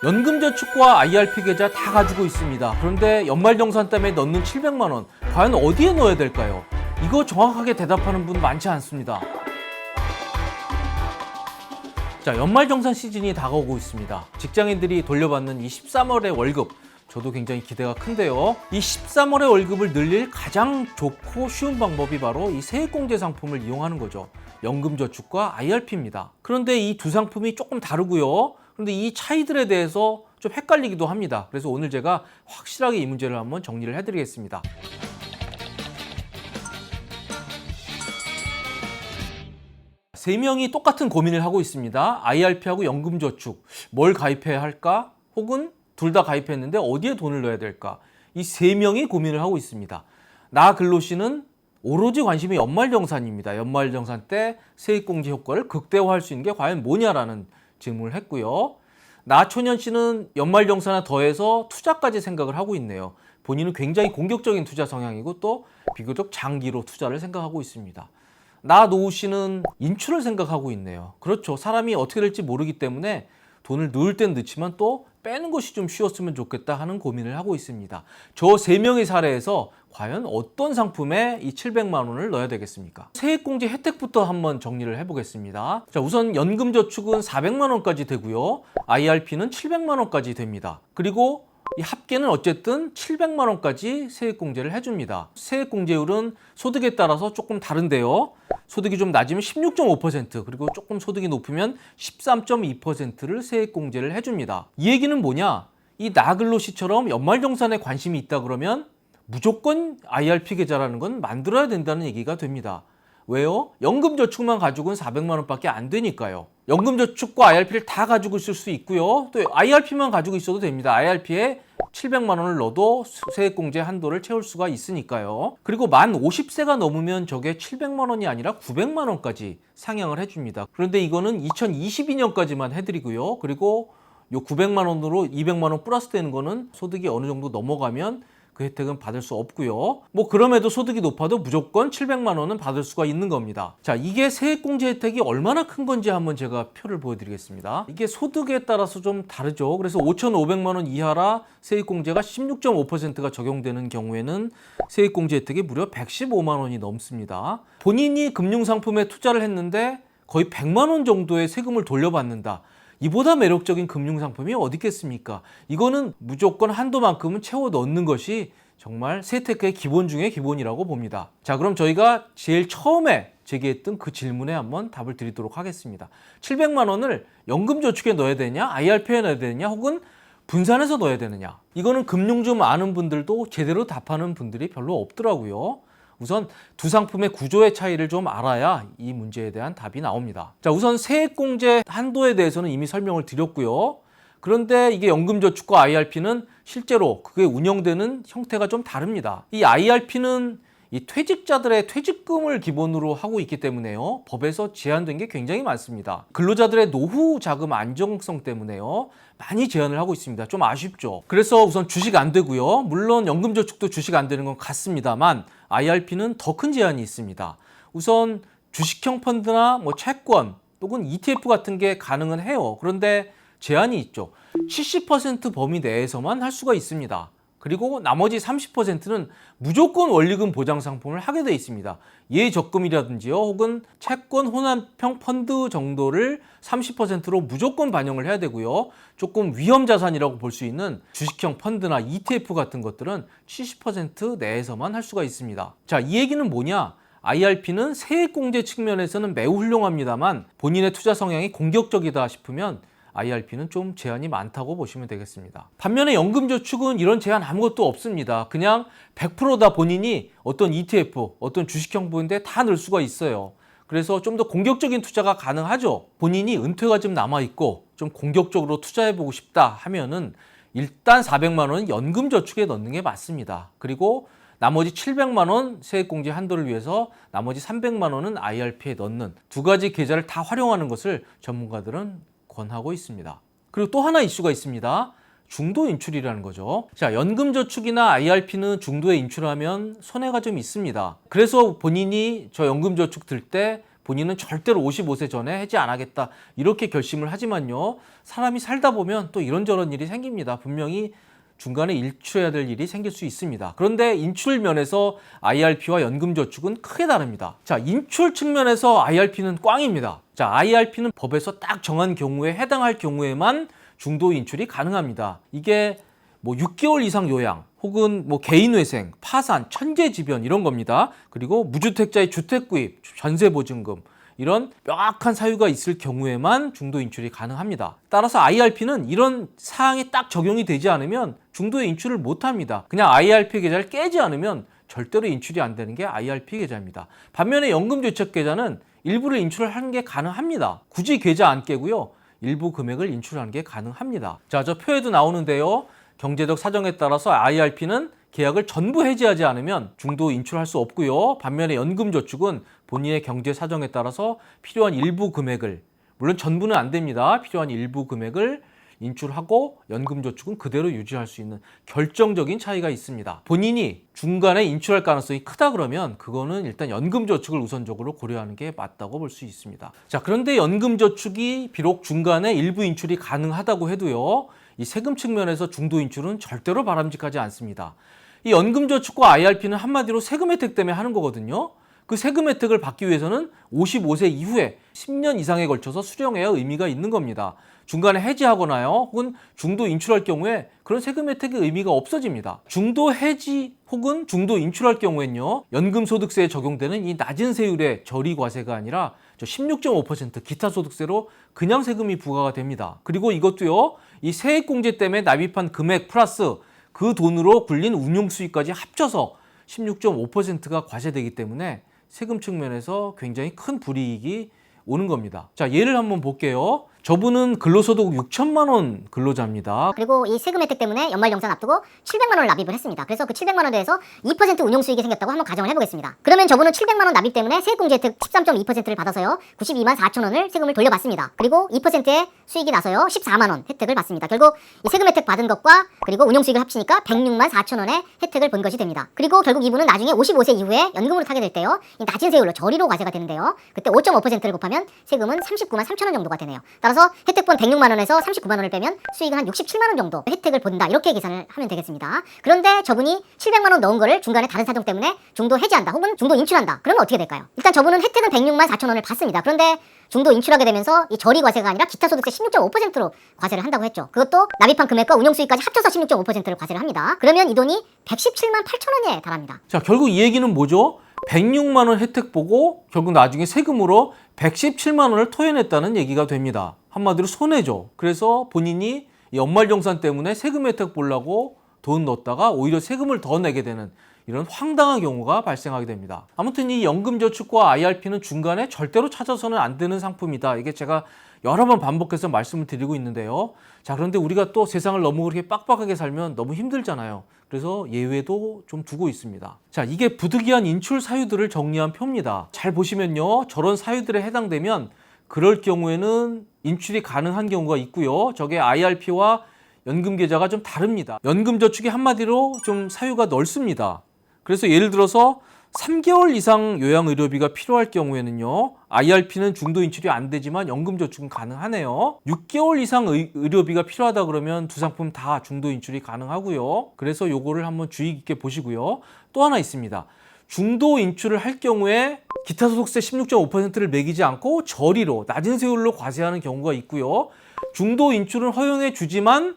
연금저축과 IRP 계좌 다 가지고 있습니다. 그런데 연말정산 때문에 넣는 700만 원, 과연 어디에 넣어야 될까요? 이거 정확하게 대답하는 분 많지 않습니다. 자, 연말정산 시즌이 다가오고 있습니다. 직장인들이 돌려받는 이 13월의 월급, 저도 굉장히 기대가 큰데요. 이 13월의 월급을 늘릴 가장 좋고 쉬운 방법이 바로 이 세액공제 상품을 이용하는 거죠. 연금저축과 IRP입니다. 그런데 이 두 상품이 조금 다르고요. 그런데 이 차이들에 대해서 좀 헷갈리기도 합니다. 그래서 오늘 제가 확실하게 이 문제를 한번 정리를 해드리겠습니다. 세 명이 똑같은 고민을 하고 있습니다. IRP하고 연금저축, 뭘 가입해야 할까? 혹은 둘 다 가입했는데 어디에 돈을 넣어야 될까? 이 세 명이 고민을 하고 있습니다. 나 근로시는 오로지 관심이 연말정산입니다. 연말정산 때 세액공제 효과를 극대화할 수 있는 게 과연 뭐냐라는 질문을 했고요. 나 초년씨는 연말정산에 더해서 투자까지 생각을 하고 있네요. 본인은 굉장히 공격적인 투자 성향이고 또 비교적 장기로 투자를 생각하고 있습니다. 나 노후씨는 인출을 생각하고 있네요. 그렇죠. 사람이 어떻게 될지 모르기 때문에 돈을 넣을 땐 넣지만 또 빼는 것이 좀 쉬웠으면 좋겠다 하는 고민을 하고 있습니다. 저 세 명의 사례에서 과연 어떤 상품에 이 700만 원을 넣어야 되겠습니까? 세액공제 혜택부터 한번 정리를 해보겠습니다. 자, 우선 연금저축은 400만 원까지 되고요. IRP는 700만 원까지 됩니다. 그리고 이 합계는 어쨌든 700만 원까지 세액공제를 해줍니다. 세액공제율은 소득에 따라서 조금 다른데요. 소득이 좀 낮으면 16.5%, 그리고 조금 소득이 높으면 13.2%를 세액공제를 해줍니다. 이 얘기는 뭐냐? 이 나근로시처럼 연말정산에 관심이 있다 그러면 무조건 IRP 계좌라는 건 만들어야 된다는 얘기가 됩니다. 왜요? 연금저축만 가지고는 400만 원밖에 안 되니까요. 연금저축과 IRP를 다 가지고 있을 수 있고요. 또 IRP만 가지고 있어도 됩니다. IRP에 700만 원을 넣어도 세액공제 한도를 채울 수가 있으니까요. 그리고 만 50세가 넘으면 저게 700만 원이 아니라 900만 원까지 상향을 해줍니다. 그런데 이거는 2022년까지만 해드리고요. 그리고 요 900만 원으로 200만 원 플러스 되는 거는 소득이 어느 정도 넘어가면 그 혜택은 받을 수 없고요. 뭐 그럼에도 소득이 높아도 무조건 700만 원은 받을 수가 있는 겁니다. 자, 이게 세액공제 혜택이 얼마나 큰 건지 한번 제가 표를 보여드리겠습니다. 이게 소득에 따라서 좀 다르죠. 그래서 5,500만 원 이하라 세액공제가 16.5%가 적용되는 경우에는 세액공제 혜택이 무려 115만 원이 넘습니다. 본인이 금융상품에 투자를 했는데 거의 100만 원 정도의 세금을 돌려받는다. 이보다 매력적인 금융상품이 어디 있겠습니까? 이거는 무조건 한도만큼은 채워 넣는 것이 정말 세테크의 기본 중에 기본이라고 봅니다. 자, 그럼 저희가 제일 처음에 제기했던 그 질문에 한번 답을 드리도록 하겠습니다. 700만 원을 연금저축에 넣어야 되냐, IRP에 넣어야 되느냐, 혹은 분산해서 넣어야 되느냐? 이거는 금융 좀 아는 분들도 제대로 답하는 분들이 별로 없더라고요. 우선 두 상품의 구조의 차이를 좀 알아야 이 문제에 대한 답이 나옵니다. 자, 우선 세액공제 한도에 대해서는 이미 설명을 드렸고요. 그런데 이게 연금저축과 IRP는 실제로 그게 운영되는 형태가 좀 다릅니다. 이 IRP는 이 퇴직자들의 퇴직금을 기본으로 하고 있기 때문에요. 법에서 제한된 게 굉장히 많습니다. 근로자들의 노후 자금 안정성 때문에요. 많이 제한을 하고 있습니다. 좀 아쉽죠. 그래서 우선 주식 안 되고요. 물론 연금저축도 주식 안 되는 건 같습니다만 IRP는 더 큰 제한이 있습니다. 우선 주식형 펀드나 뭐 채권 혹은 ETF 같은 게 가능은 해요. 그런데 제한이 있죠. 70% 범위 내에서만 할 수가 있습니다. 그리고 나머지 30%는 무조건 원리금 보장 상품을 하게 되어 있습니다. 예적금이라든지요, 혹은 채권 혼합형 펀드 정도를 30%로 무조건 반영을 해야 되고요. 조금 위험 자산이라고 볼 수 있는 주식형 펀드나 ETF 같은 것들은 70% 내에서만 할 수가 있습니다. 자, 이 얘기는 뭐냐? IRP는 세액공제 측면에서는 매우 훌륭합니다만 본인의 투자 성향이 공격적이다 싶으면 IRP는 좀 제한이 많다고 보시면 되겠습니다. 반면에 연금저축은 이런 제한 아무것도 없습니다. 그냥 100%다 본인이 어떤 ETF, 어떤 주식형 펀드에 다 넣을 수가 있어요. 그래서 좀 더 공격적인 투자가 가능하죠. 본인이 은퇴가 좀 남아있고 좀 공격적으로 투자해보고 싶다 하면은 일단 400만 원은 연금저축에 넣는 게 맞습니다. 그리고 나머지 700만 원 세액공제 한도를 위해서 나머지 300만 원은 IRP에 넣는 두 가지 계좌를 다 활용하는 것을 전문가들은 권하고 있습니다. 그리고 또 하나 이슈가 있습니다. 중도 인출이라는 거죠. 자, 연금저축이나 IRP는 중도에 인출하면 손해가 좀 있습니다. 그래서 본인이 저 연금저축 들 때 본인은 절대로 55세 전에 해지 안 하겠다 이렇게 결심을 하지만요. 사람이 살다 보면 또 이런저런 일이 생깁니다. 분명히 중간에 인출해야 될 일이 생길 수 있습니다. 그런데 인출 면에서 IRP와 연금저축은 크게 다릅니다. 자, 인출 측면에서 IRP는 꽝입니다. 자, IRP는 법에서 딱 정한 경우에 해당할 경우에만 중도 인출이 가능합니다. 이게 뭐 6개월 이상 요양 혹은 뭐 개인회생, 파산, 천재지변 이런 겁니다. 그리고 무주택자의 주택구입, 전세보증금 이런 명확한 사유가 있을 경우에만 중도 인출이 가능합니다. 따라서 IRP는 이런 사항이 딱 적용이 되지 않으면 중도에 인출을 못합니다. 그냥 IRP 계좌를 깨지 않으면 절대로 인출이 안 되는 게 IRP 계좌입니다. 반면에 연금저축계좌는 일부를 인출하는 게 가능합니다. 굳이 계좌 안 깨고요. 일부 금액을 인출하는 게 가능합니다. 자, 저 표에도 나오는데요. 경제적 사정에 따라서 IRP는 계약을 전부 해지하지 않으면 중도 인출할 수 없고요. 반면에 연금저축은 본인의 경제 사정에 따라서 필요한 일부 금액을, 물론 전부는 안 됩니다. 필요한 일부 금액을 인출하고 연금저축은 그대로 유지할 수 있는 결정적인 차이가 있습니다. 본인이 중간에 인출할 가능성이 크다 그러면 그거는 일단 연금저축을 우선적으로 고려하는 게 맞다고 볼 수 있습니다. 자, 그런데 연금저축이 비록 중간에 일부 인출이 가능하다고 해도요. 이 세금 측면에서 중도 인출은 절대로 바람직하지 않습니다. 이 연금저축과 IRP는 한마디로 세금 혜택 때문에 하는 거거든요. 그 세금 혜택을 받기 위해서는 55세 이후에 10년 이상에 걸쳐서 수령해야 의미가 있는 겁니다. 중간에 해지하거나요, 혹은 중도 인출할 경우에 그런 세금 혜택의 의미가 없어집니다. 중도 해지 혹은 중도 인출할 경우엔요, 연금소득세에 적용되는 이 낮은 세율의 저리과세가 아니라 16.5% 기타 소득세로 그냥 세금이 부과가 됩니다. 그리고 이것도요, 이 세액공제 때문에 납입한 금액 플러스 그 돈으로 굴린 운용수익까지 합쳐서 16.5%가 과세되기 때문에 세금 측면에서 굉장히 큰 불이익이 오는 겁니다. 자, 예를 한번 볼게요. 저분은 근로소득 6천만 원 근로자입니다. 그리고 이 세금 혜택 때문에 연말정산 앞두고 700만 원을 납입을 했습니다. 그래서 그 700만 원에 대해서 2% 운용수익이 생겼다고 한번 가정을 해보겠습니다. 그러면 저분은 700만 원 납입 때문에 세액공제 혜택 13.2%를 받아서요, 92만 4천 원을 세금을 돌려받습니다. 그리고 2%의 수익이 나서요, 14만 원 혜택을 받습니다. 결국 이 세금 혜택 받은 것과 그리고 운용수익을 합치니까 106만 4천 원의 혜택을 본 것이 됩니다. 그리고 결국 이분은 나중에 55세 이후에 연금으로 타게 될 때요, 이 낮은 세율로 저리로 과세가 되는데요, 그때 5.5%를 곱하면 세금은 39만 3천 원 정도가 되네요. 따라서 혜택본 106만 원에서 39만 원을 빼면 수익은 한 67만 원 정도 혜택을 본다, 이렇게 계산을 하면 되겠습니다. 그런데 저분이 700만 원 넣은 거를 중간에 다른 사정 때문에 중도 해지한다 혹은 중도 인출한다, 그러면 어떻게 될까요? 일단 저분은 혜택은 106만 4천 원을 받습니다. 그런데 중도 인출하게 되면서 이 저리 과세가 아니라 기타 소득세 16.5%로 과세를 한다고 했죠. 그것도 납입한 금액과 운용수익까지 합쳐서 16.5%를 과세를 합니다. 그러면 이 돈이 117만 8천 원에 달합니다. 자, 결국 이 얘기는 뭐죠? 106만 원 혜택 보고 결국 나중에 세금으로 117만 원을 토해냈다는 얘기가 됩니다. 한마디로 손해죠. 그래서 본인이 연말정산 때문에 세금 혜택 보려고 돈 넣었다가 오히려 세금을 더 내게 되는 이런 황당한 경우가 발생하게 됩니다. 아무튼 이 연금저축과 IRP는 중간에 절대로 찾아서는 안 되는 상품이다. 이게 제가 여러 번 반복해서 말씀을 드리고 있는데요. 자, 그런데 우리가 또 세상을 너무 그렇게 빡빡하게 살면 너무 힘들잖아요. 그래서 예외도 좀 두고 있습니다. 자, 이게 부득이한 인출 사유들을 정리한 표입니다. 잘 보시면요, 저런 사유들에 해당되면 그럴 경우에는 인출이 가능한 경우가 있고요. 저게 IRP와 연금계좌가 좀 다릅니다. 연금저축이 한마디로 좀 사유가 넓습니다. 그래서 예를 들어서 3개월 이상 요양의료비가 필요할 경우에는요, IRP는 중도 인출이 안 되지만 연금저축은 가능하네요. 6개월 이상 의료비가 필요하다 그러면 두 상품 다 중도 인출이 가능하고요. 그래서 요거를 한번 주의 깊게 보시고요. 또 하나 있습니다. 중도 인출을 할 경우에 기타 소득세 16.5%를 매기지 않고 저리로 낮은 세율로 과세하는 경우가 있고요. 중도 인출은 허용해 주지만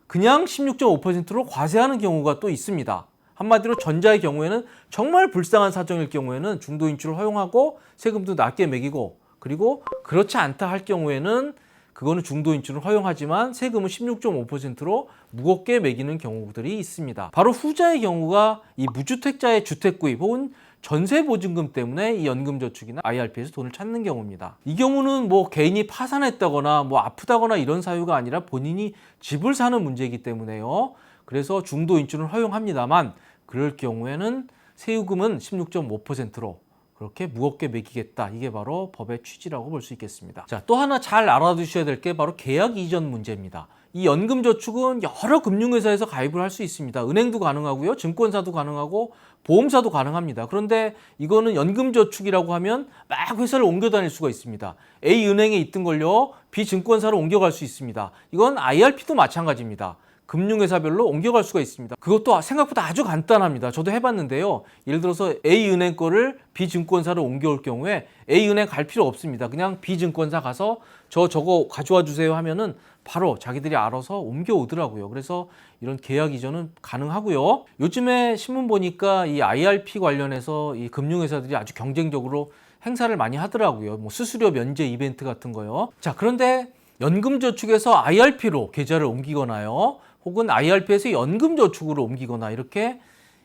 그냥 16.5%로 과세하는 경우가 또 있습니다. 한마디로 전자의 경우에는 정말 불쌍한 사정일 경우에는 중도 인출을 허용하고 세금도 낮게 매기고, 그리고 그렇지 않다 할 경우에는 그거는 중도 인출을 허용하지만 세금은 16.5%로 무겁게 매기는 경우들이 있습니다. 바로 후자의 경우가 이 무주택자의 주택 구입 혹은 전세 보증금 때문에 이 연금저축이나 IRP에서 돈을 찾는 경우입니다. 이 경우는 뭐 개인이 파산했다거나 뭐 아프다거나 이런 사유가 아니라 본인이 집을 사는 문제이기 때문에요. 그래서 중도 인출은 허용합니다만 그럴 경우에는 세율금은 16.5%로 그렇게 무겁게 매기겠다. 이게 바로 법의 취지라고 볼 수 있겠습니다. 자, 또 하나 잘 알아두셔야 될 게 바로 계약 이전 문제입니다. 이 연금저축은 여러 금융회사에서 가입을 할 수 있습니다. 은행도 가능하고요. 증권사도 가능하고 보험사도 가능합니다. 그런데 이거는 연금저축이라고 하면 막 회사를 옮겨 다닐 수가 있습니다. A은행에 있던 걸요. B증권사로 옮겨갈 수 있습니다. 이건 IRP도 마찬가지입니다. 금융회사별로 옮겨갈 수가 있습니다. 그것도 생각보다 아주 간단합니다. 저도 해봤는데요. 예를 들어서 A은행 거를 B증권사로 옮겨올 경우에 A은행 갈 필요 없습니다. 그냥 B증권사 가서 저거 가져와 주세요 하면은 바로 자기들이 알아서 옮겨오더라고요. 그래서 이런 계약 이전은 가능하고요. 요즘에 신문 보니까 이 IRP 관련해서 이 금융회사들이 아주 경쟁적으로 행사를 많이 하더라고요. 뭐 수수료 면제 이벤트 같은 거요. 자, 그런데 연금저축에서 IRP로 계좌를 옮기거나요. 혹은 IRP에서 연금저축으로 옮기거나 이렇게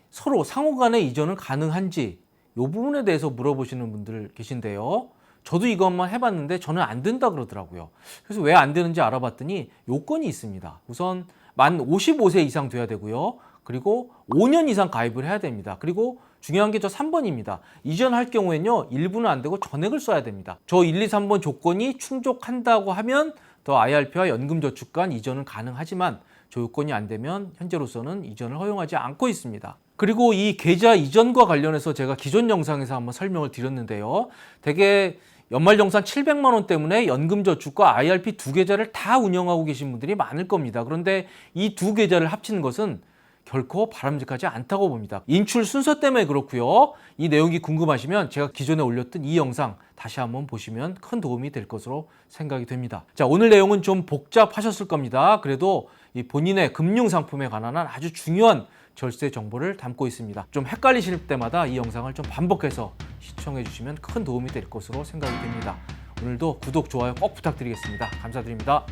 서로 상호간에 이전은 가능한지 이 부분에 대해서 물어보시는 분들 계신데요. 저도 이것만 해봤는데 저는 안 된다 그러더라고요. 그래서 왜 안 되는지 알아봤더니 요건이 있습니다. 우선 만 55세 이상 돼야 되고요. 그리고 5년 이상 가입을 해야 됩니다. 그리고 중요한 게 저 3번입니다. 이전할 경우에는요. 일부는 안 되고 전액을 써야 됩니다. 저 1, 2, 3번 조건이 충족한다고 하면 더 IRP와 연금저축 간 이전은 가능하지만 저 요건이 안 되면 현재로서는 이전을 허용하지 않고 있습니다. 그리고 이 계좌 이전과 관련해서 제가 기존 영상에서 한번 설명을 드렸는데요. 대개 연말정산 700만 원 때문에 연금저축과 IRP 두 계좌를 다 운영하고 계신 분들이 많을 겁니다. 그런데 이 두 계좌를 합치는 것은 결코 바람직하지 않다고 봅니다. 인출 순서 때문에 그렇고요. 이 내용이 궁금하시면 제가 기존에 올렸던 이 영상 다시 한번 보시면 큰 도움이 될 것으로 생각이 됩니다. 자, 오늘 내용은 좀 복잡하셨을 겁니다. 그래도 이 본인의 금융상품에 관한 아주 중요한 절세 정보를 담고 있습니다. 좀 헷갈리실 때마다 이 영상을 좀 반복해서 시청해 주시면 큰 도움이 될 것으로 생각이 됩니다. 오늘도 구독, 좋아요 꼭 부탁드리겠습니다. 감사드립니다.